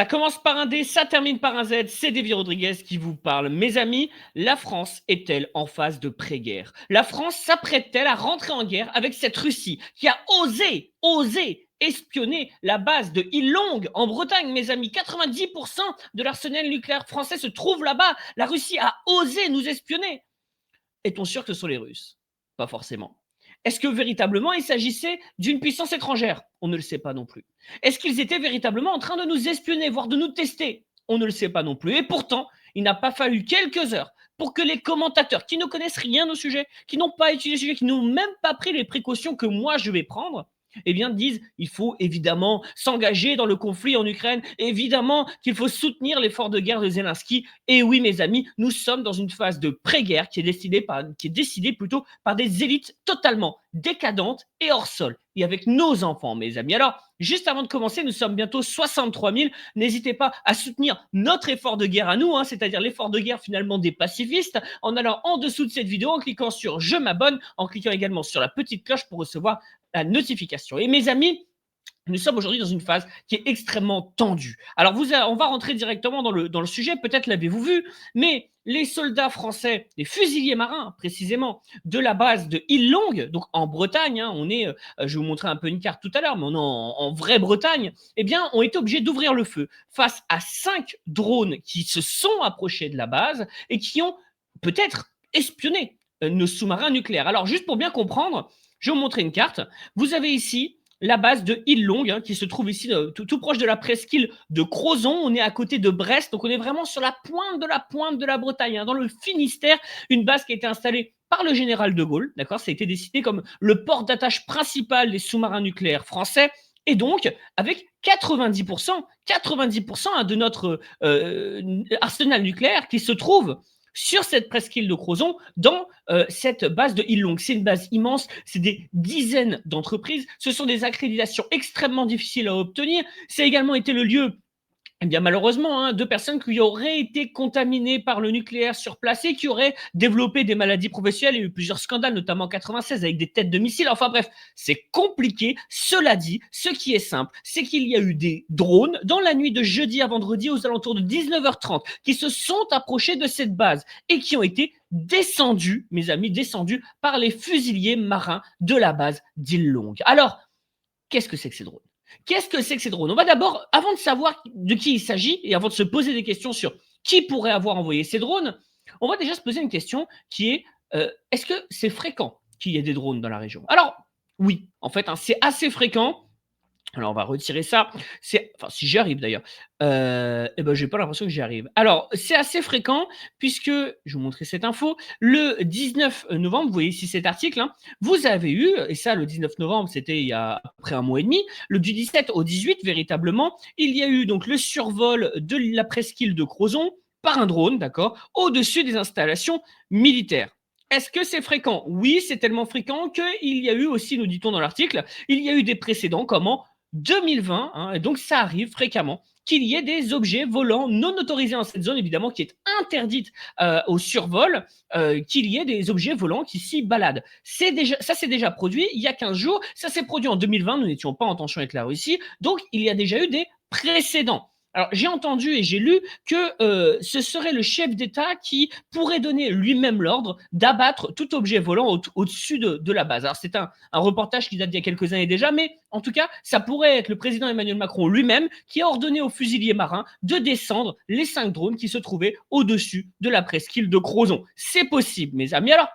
Ça commence par un D, ça termine par un Z, c'est Davy Rodriguez qui vous parle. Mes amis, la France est-elle en phase de pré-guerre? La France s'apprête-t-elle à rentrer en guerre avec cette Russie qui a osé espionner la base de Ilong en Bretagne, mes amis? 90% de l'arsenal nucléaire français se trouve là-bas. La Russie a osé nous espionner. Est-on sûr que ce sont les Russes? Pas forcément. Est-ce que véritablement il s'agissait d'une puissance étrangère? On ne le sait pas non plus. Est-ce qu'ils étaient véritablement en train de nous espionner, voire de nous tester? On ne le sait pas non plus. Et pourtant, il n'a pas fallu quelques heures pour que les commentateurs qui ne connaissent rien au sujet, qui n'ont pas étudié le sujet, qui n'ont même pas pris les précautions que moi je vais prendre, eh bien, disent il faut évidemment s'engager dans le conflit en Ukraine, évidemment qu'il faut soutenir l'effort de guerre de Zelensky. Et oui, mes amis, nous sommes dans une phase de pré-guerre qui est décidée plutôt par des élites totalement décadentes et hors sol, et avec nos enfants, mes amis. Alors, juste avant de commencer, nous sommes bientôt 63 000. N'hésitez pas à soutenir notre effort de guerre à nous, c'est-à-dire l'effort de guerre finalement des pacifistes, en allant en dessous de cette vidéo, en cliquant sur « Je m'abonne », en cliquant également sur la petite cloche pour recevoir la notification. Et mes amis, nous sommes aujourd'hui dans une phase qui est extrêmement tendue. Alors, on va rentrer directement dans le sujet, peut-être l'avez-vous vu, mais les soldats français, les fusiliers marins précisément, de la base de Illong, donc en Bretagne, on est, je vais vous montrer un peu une carte tout à l'heure, mais on est en vraie Bretagne, eh bien, ont été obligés d'ouvrir le feu face à 5 drones qui se sont approchés de la base et qui ont peut-être espionné nos sous-marins nucléaires. Alors, juste pour bien comprendre, je vais vous montrer une carte. Vous avez ici la base de Illong, qui se trouve ici tout proche de la presqu'île de Crozon. On est à côté de Brest, donc on est vraiment sur la pointe de la Bretagne, dans le Finistère, une base qui a été installée par le général de Gaulle, d'accord. Ça a été décidé comme le port d'attache principal des sous-marins nucléaires français. Et donc, avec 90% de notre arsenal nucléaire qui se trouve sur cette presqu'île de Crozon, dans cette base de Illong. C'est une base immense, c'est des dizaines d'entreprises, ce sont des accréditations extrêmement difficiles à obtenir. C'est également été le lieu, eh bien malheureusement, de personnes qui auraient été contaminées par le nucléaire sur place et qui auraient développé des maladies professionnelles. Il y a eu plusieurs scandales, notamment en 96 avec des têtes de missiles. Enfin bref, c'est compliqué. Cela dit, ce qui est simple, c'est qu'il y a eu des drones dans la nuit de jeudi à vendredi aux alentours de 19h30 qui se sont approchés de cette base et qui ont été descendus, mes amis, descendus par les fusiliers marins de la base d'Illong. Alors, qu'est-ce que c'est que ces drones? Qu'est-ce que c'est que ces drones? On va d'abord, avant de savoir de qui il s'agit et avant de se poser des questions sur qui pourrait avoir envoyé ces drones, on va déjà se poser une question qui est est-ce que c'est fréquent qu'il y ait des drones dans la région? Alors, oui, en fait, c'est assez fréquent. Alors, on va retirer ça. Enfin, si j'y arrive d'ailleurs. Et ben, j'ai pas l'impression que j'y arrive. Alors, c'est assez fréquent puisque, je vais vous montrer cette info, le 19 novembre, vous voyez ici cet article, vous avez eu, et ça, le 19 novembre, c'était il y a à peu près un mois et demi, du 17 au 18, véritablement, il y a eu donc le survol de la presqu'île de Crozon par un drone, d'accord, au-dessus des installations militaires. Est-ce que c'est fréquent? Oui, c'est tellement fréquent qu'il y a eu aussi, nous dit-on dans l'article, il y a eu des précédents, comment 2020, et donc ça arrive fréquemment qu'il y ait des objets volants non autorisés dans cette zone, évidemment, qui est interdite au survol, qu'il y ait des objets volants qui s'y baladent. Ça s'est déjà produit il y a 15 jours, ça s'est produit en 2020, nous n'étions pas en tension avec la Russie, donc il y a déjà eu des précédents. Alors, j'ai entendu et j'ai lu que ce serait le chef d'État qui pourrait donner lui-même l'ordre d'abattre tout objet volant au-dessus de la base. Alors, c'est un reportage qui date d'il y a quelques années déjà, mais en tout cas, ça pourrait être le président Emmanuel Macron lui-même qui a ordonné aux fusiliers marins de descendre les 5 drones qui se trouvaient au-dessus de la presqu'île de Crozon. C'est possible, mes amis. Alors,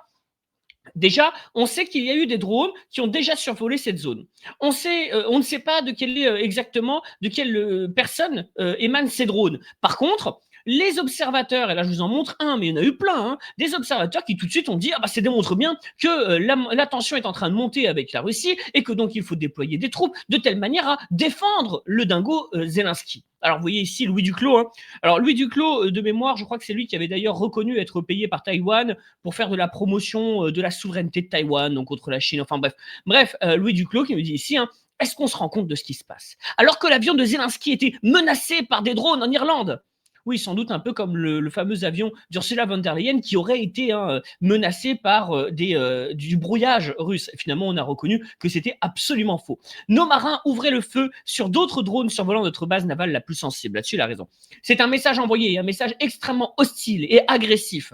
déjà, on sait qu'il y a eu des drones qui ont déjà survolé cette zone. On ne sait pas de quelle personne émanent ces drones. Par contre, les observateurs, et là je vous en montre un, mais il y en a eu plein, des observateurs qui tout de suite ont dit ça démontre bien que la tension est en train de monter avec la Russie et que donc il faut déployer des troupes de telle manière à défendre le dingo Zelensky. Alors vous voyez ici Louis Duclos. Alors Louis Duclos, de mémoire, je crois que c'est lui qui avait d'ailleurs reconnu être payé par Taïwan pour faire de la promotion de la souveraineté de Taïwan, donc contre la Chine. Enfin bref, Louis Duclos qui me dit ici, est-ce qu'on se rend compte de ce qui se passe? Alors que l'avion de Zelensky était menacé par des drones en Irlande, Oui, sans doute un peu comme le fameux avion d'Ursula von der Leyen qui aurait été, hein, menacé par, du brouillage russe. Finalement, on a reconnu que c'était absolument faux. Nos marins ouvraient le feu sur d'autres drones survolant notre base navale la plus sensible. Là-dessus, il a raison. C'est un message envoyé, un message extrêmement hostile et agressif.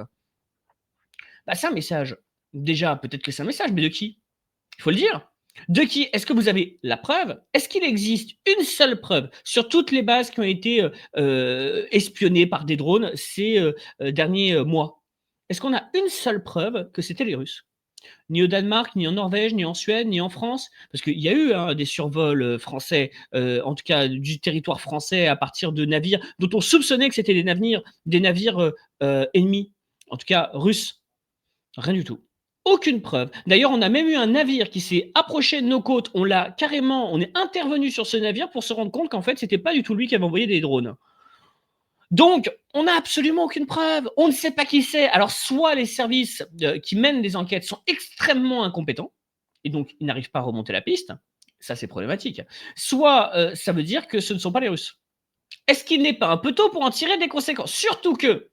Bah, c'est un message. Déjà, peut-être que c'est un message, mais de qui? Il faut le dire. De qui? Est-ce que vous avez la preuve? Est-ce qu'il existe une seule preuve sur toutes les bases qui ont été, espionnées par des drones ces, derniers, mois? Est-ce qu'on a une seule preuve que c'était les Russes? Ni au Danemark, ni en Norvège, ni en Suède, ni en France? Parce qu'il y a eu, hein, des survols, français, en tout cas du territoire français à partir de navires dont on soupçonnait que c'était des navires, ennemis, en tout cas russes. Rien du tout. Aucune preuve. D'ailleurs, on a même eu un navire qui s'est approché de nos côtes. On est intervenu sur ce navire pour se rendre compte qu'en fait, c'était pas du tout lui qui avait envoyé des drones. Donc, on n'a absolument aucune preuve. On ne sait pas qui c'est. Alors, soit les services qui mènent les enquêtes sont extrêmement incompétents et donc ils n'arrivent pas à remonter la piste. Ça, c'est problématique. Soit ça veut dire que ce ne sont pas les Russes. Est-ce qu'il n'est pas un peu tôt pour en tirer des conséquences? Surtout que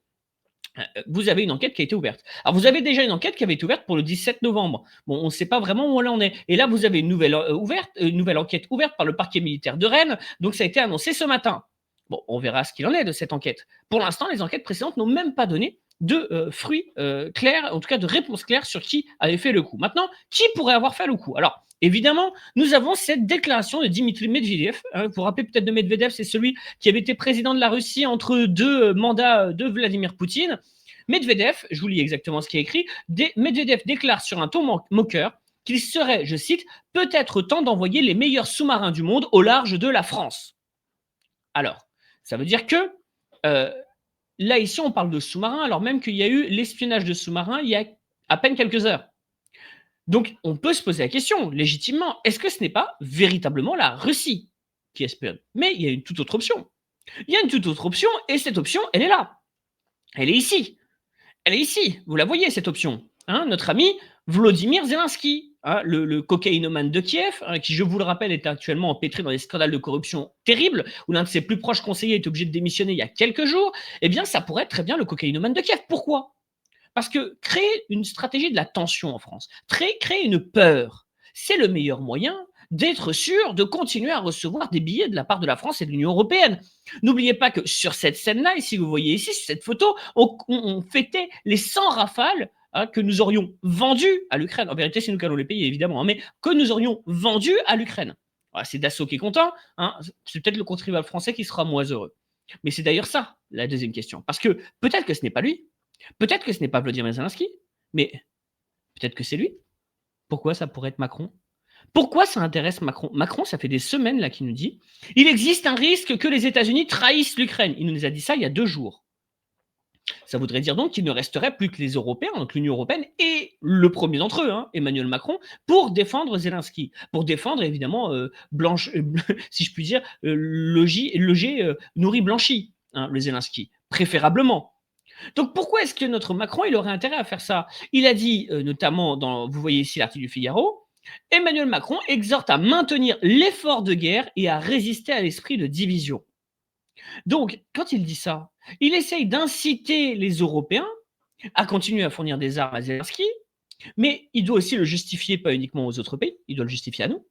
vous avez une enquête qui a été ouverte. Alors, vous avez déjà une enquête qui avait été ouverte pour le 17 novembre. Bon, on ne sait pas vraiment où on en est. Et là, vous avez une nouvelle enquête ouverte par le parquet militaire de Rennes. Donc, ça a été annoncé ce matin. Bon, on verra ce qu'il en est de cette enquête. Pour l'instant, les enquêtes précédentes n'ont même pas donné de fruits clairs, en tout cas de réponses claires sur qui avait fait le coup. Maintenant, qui pourrait avoir fait le coup? Alors, évidemment, nous avons cette déclaration de Dimitri Medvedev. Hein, vous vous rappelez peut-être de Medvedev, c'est celui qui avait été président de la Russie entre deux mandats de Vladimir Poutine. Medvedev, je vous lis exactement ce qui est écrit, Medvedev déclare sur un ton moqueur qu'il serait, je cite, peut-être temps d'envoyer les meilleurs sous-marins du monde au large de la France. Alors, ça veut dire que euh, là, ici, on parle de sous-marins, alors même qu'il y a eu l'espionnage de sous-marins il y a à peine quelques heures. Donc, on peut se poser la question, légitimement, est-ce que ce n'est pas véritablement la Russie qui espionne? Mais il y a une toute autre option. Il y a une toute autre option, et cette option, elle est là. Elle est ici. Elle est ici. Vous la voyez, cette option. Hein, notre ami Vladimir Zelensky, hein, le cocaïnomane de Kiev, hein, qui, je vous le rappelle, est actuellement empêtré dans des scandales de corruption terribles, où l'un de ses plus proches conseillers est obligé de démissionner il y a quelques jours, eh bien, ça pourrait être très bien le cocaïnomane de Kiev. Pourquoi? Parce que créer une stratégie de la tension en France, créer une peur, c'est le meilleur moyen d'être sûr de continuer à recevoir des billets de la part de la France et de l'Union européenne. N'oubliez pas que sur cette scène-là, et si vous voyez ici, sur cette photo, on fêtait les 100 rafales, hein, que nous aurions vendues à l'Ukraine. En vérité, c'est nous qui allons les payer, évidemment, hein, mais que nous aurions vendues à l'Ukraine. Voilà, c'est Dassault qui est content, hein, c'est peut-être le contribuable français qui sera moins heureux. Mais c'est d'ailleurs ça, la deuxième question. Parce que peut-être que ce n'est pas lui, peut-être que ce n'est pas Vladimir Zelensky, mais peut-être que c'est lui. Pourquoi ça pourrait être Macron? Pourquoi ça intéresse Macron? Macron, ça fait des semaines là qu'il nous dit: «Il existe un risque que les États-Unis trahissent l'Ukraine». Il nous a dit ça il y a 2 jours. Ça voudrait dire donc qu'il ne resterait plus que les Européens, donc l'Union européenne et le premier d'entre eux, hein, Emmanuel Macron, pour défendre Zelensky, pour défendre évidemment, Blanche si je puis dire, logis, nourri, blanchi, hein, le Zelensky, préférablement. Donc pourquoi est-ce que notre Macron, il aurait intérêt à faire ça? Il a dit, notamment dans, vous voyez ici l'article du Figaro, Emmanuel Macron exhorte à maintenir l'effort de guerre et à résister à l'esprit de division. Donc, quand il dit ça, il essaye d'inciter les Européens à continuer à fournir des armes à Zelensky, mais il doit aussi le justifier pas uniquement aux autres pays, il doit le justifier à nous,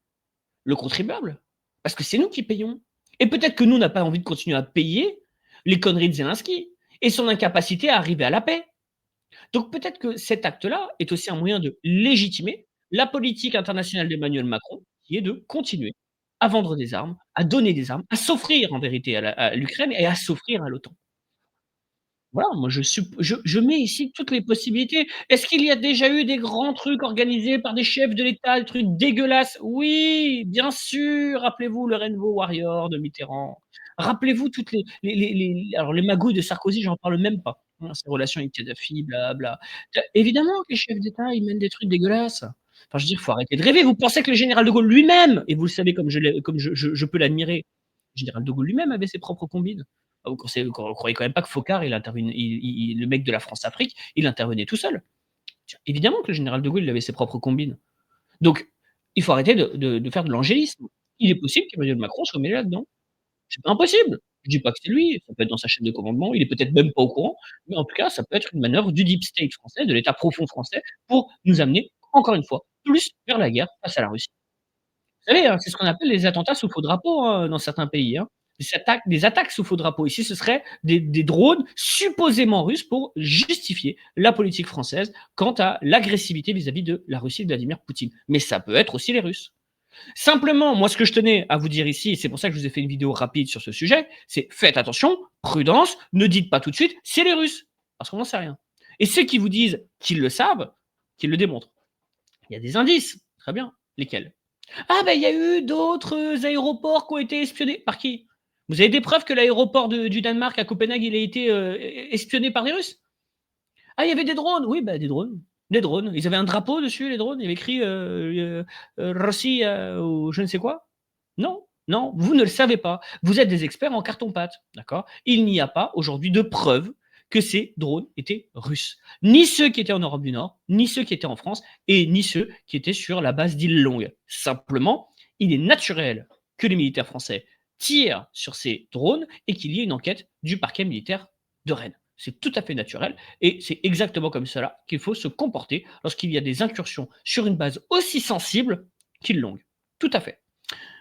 le contribuable, parce que c'est nous qui payons. Et peut-être que nous, on n'a pas envie de continuer à payer les conneries de Zelensky et son incapacité à arriver à la paix. Donc peut-être que cet acte-là est aussi un moyen de légitimer la politique internationale d'Emmanuel Macron, qui est de continuer à vendre des armes, à donner des armes, à s'offrir en vérité à l'Ukraine et à s'offrir à l'OTAN. Voilà, moi je mets ici toutes les possibilités. Est-ce qu'il y a déjà eu des grands trucs organisés par des chefs de l'État, des trucs dégueulasses? Oui, bien sûr, rappelez-vous le Rainbow Warrior de Mitterrand. Rappelez-vous toutes les magouilles de Sarkozy, j'en parle même pas, hein, ses relations avec Kadhafi, blabla. Évidemment que les chefs d'État, ils mènent des trucs dégueulasses. Enfin, je veux dire, faut arrêter de rêver. Vous pensez que le général de Gaulle lui-même, et vous le savez comme je peux l'admirer, le général de Gaulle lui-même avait ses propres combines. Ah, vous croyez quand même pas que Foccart, le mec de la France-Afrique, il intervenait tout seul. Évidemment que le général de Gaulle, il avait ses propres combines. Donc, il faut arrêter de faire de l'angélisme. Il est possible qu'Emmanuel Macron soit mêlé là-dedans. C'est pas impossible. Je dis pas que c'est lui, ça peut être dans sa chaîne de commandement, il est peut-être même pas au courant, mais en tout cas, ça peut être une manœuvre du deep state français, de l'État profond français, pour nous amener, encore une fois, plus vers la guerre face à la Russie. Vous savez, c'est ce qu'on appelle les attentats sous faux drapeau, hein, dans certains pays, hein. Des attaques sous faux drapeau. Ici, ce serait des drones supposément russes pour justifier la politique française quant à l'agressivité vis-à-vis de la Russie de Vladimir Poutine. Mais ça peut être aussi les Russes. Simplement, moi, ce que je tenais à vous dire ici, et c'est pour ça que je vous ai fait une vidéo rapide sur ce sujet, c'est faites attention, prudence, ne dites pas tout de suite, c'est les Russes, parce qu'on n'en sait rien. Et ceux qui vous disent qu'ils le savent, qu'ils le démontrent. Il y a des indices, très bien. Lesquels? Ah, ben, il y a eu d'autres aéroports qui ont été espionnés. Par qui? Vous avez des preuves que l'aéroport du Danemark à Copenhague, il a été espionné par des Russes? Ah, il y avait des drones. Oui, bah, des drones. Des drones. Ils avaient un drapeau dessus, les drones. Il y avait écrit Russie ou je ne sais quoi. Non, non, vous ne le savez pas. Vous êtes des experts en carton-pâte. D'accord? Il n'y a pas aujourd'hui de preuves que ces drones étaient russes. Ni ceux qui étaient en Europe du Nord, ni ceux qui étaient en France, et ni ceux qui étaient sur la base d'îles Longues. Simplement, il est naturel que les militaires français tirent sur ces drones et qu'il y ait une enquête du parquet militaire de Rennes. C'est tout à fait naturel et c'est exactement comme cela qu'il faut se comporter lorsqu'il y a des incursions sur une base aussi sensible qu'île Longue. Tout à fait.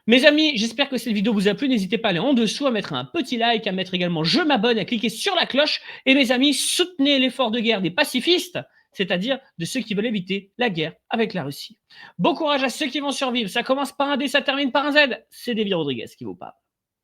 Mes amis, j'espère que cette vidéo vous a plu. N'hésitez pas à aller en dessous, à mettre un petit like, à mettre également je m'abonne, à cliquer sur la cloche. Et mes amis, soutenez l'effort de guerre des pacifistes, c'est-à-dire de ceux qui veulent éviter la guerre avec la Russie. Bon courage à ceux qui vont survivre. Ça commence par un D, ça termine par un Z. C'est Davy Rodriguez qui vous parle.